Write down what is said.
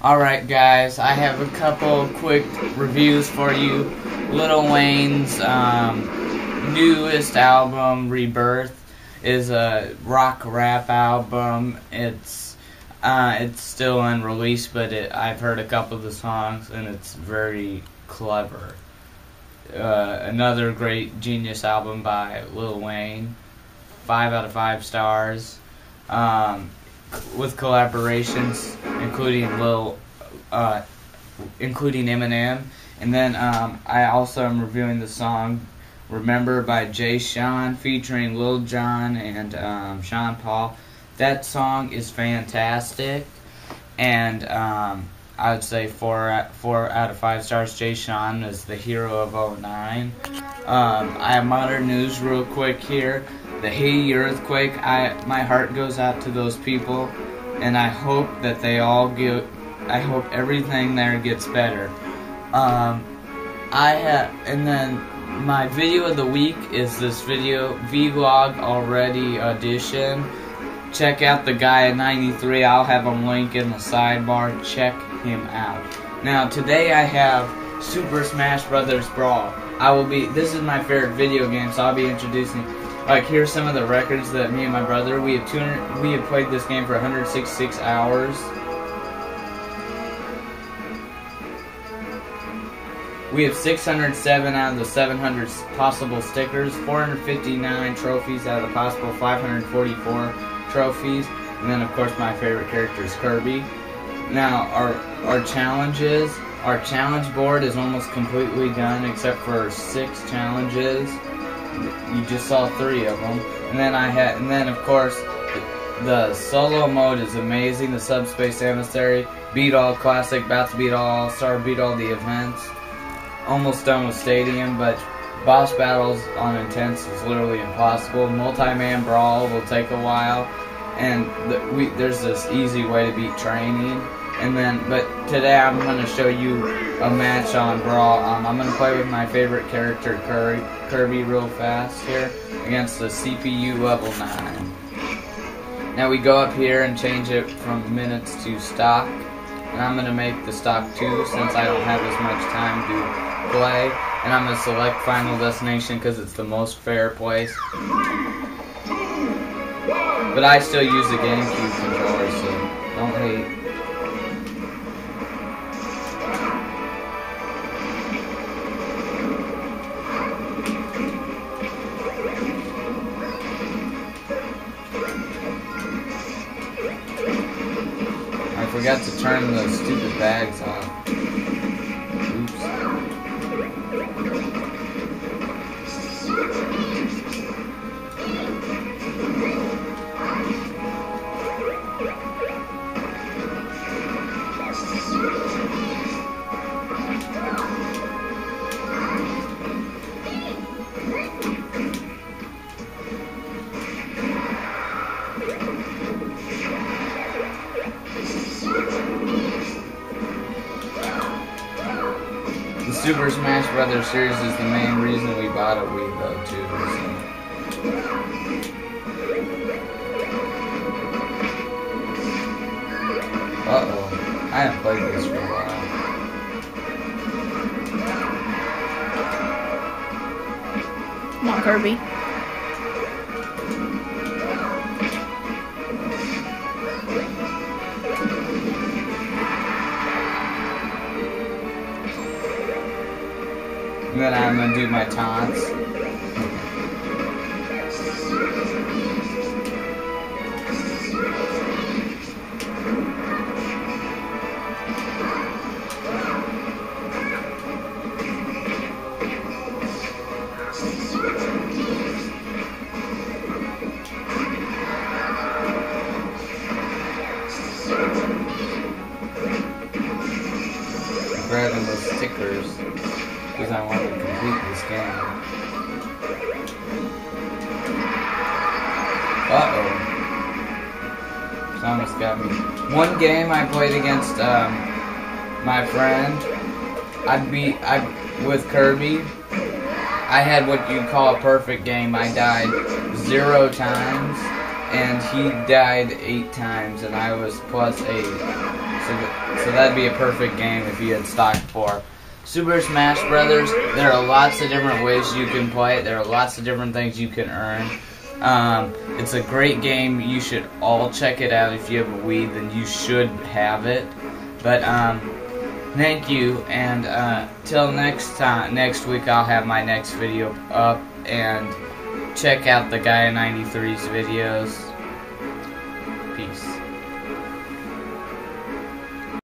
Alright guys, I have a couple quick reviews for you. Lil Wayne's newest album, Rebirth, is a rock rap album. It's still unreleased, but I've heard a couple of the songs and it's very clever. Another great genius album by Lil Wayne. 5 out of 5 stars. With collaborations including Eminem, and then I also am reviewing the song "Remember" by Jay Sean featuring Lil Jon and Sean Paul. That song is fantastic, and I would say 4 out of 5 stars. Jay Sean is the hero of '09. I have modern news real quick here. The Haiti earthquake, my heart goes out to those people, and I hope that I hope everything there gets better. And then my video of the week is this video, Vlog Already Audition. Check out TheGuyof93, I'll have him link in the sidebar, check him out. Now today I have Super Smash Bros. Brawl. This is my favorite video game, so I'll be introducing. Like, here's some of the records that me and my brother, we have played this game for 166 hours. We have 607 out of the 700 possible stickers, 459 trophies out of the possible 544 trophies, and then of course my favorite character is Kirby. Now our challenges, our challenge board is almost completely done except for 6 challenges. You just saw 3 of them, and then of course the solo mode is amazing. The Subspace Emissary, beat all classic, about to beat all all-star, beat all the events. Almost done with Stadium, but boss battles on Intense is literally impossible. Multi-man Brawl will take a while, and there's this easy way to beat Training. But today I'm going to show you a match on Brawl. I'm going to play with my favorite character, Kirby, real fast here against the CPU level 9. Now we go up here and change it from minutes to stock, and I'm going to make the stock 2 since I don't have as much time to play, and I'm going to select Final Destination because it's the most fair place. But I still use the GameCube controller, so don't hate. I forgot to turn the stupid bags off. Oops. The Super Smash Bros. Series is the main reason we bought a Wii, though, too. Uh-oh. I haven't played this for a while. Come on, Kirby. And then I'm going to do my taunts. Grabbing those stickers because I want to complete this game. Uh-oh. It's almost got me. One game I played against my friend, with Kirby. I had what you'd call a perfect game. I died 0 times, and he died 8 times, and I was +8. So So that'd be a perfect game if you had stock for Super Smash Brothers. There are lots of different ways you can play it. There are lots of different things you can earn. It's a great game. You should all check it out. If you have a Wii, then you should have it. But thank you, and till next week, I'll have my next video up, and check out TheGuyof93's videos. Peace.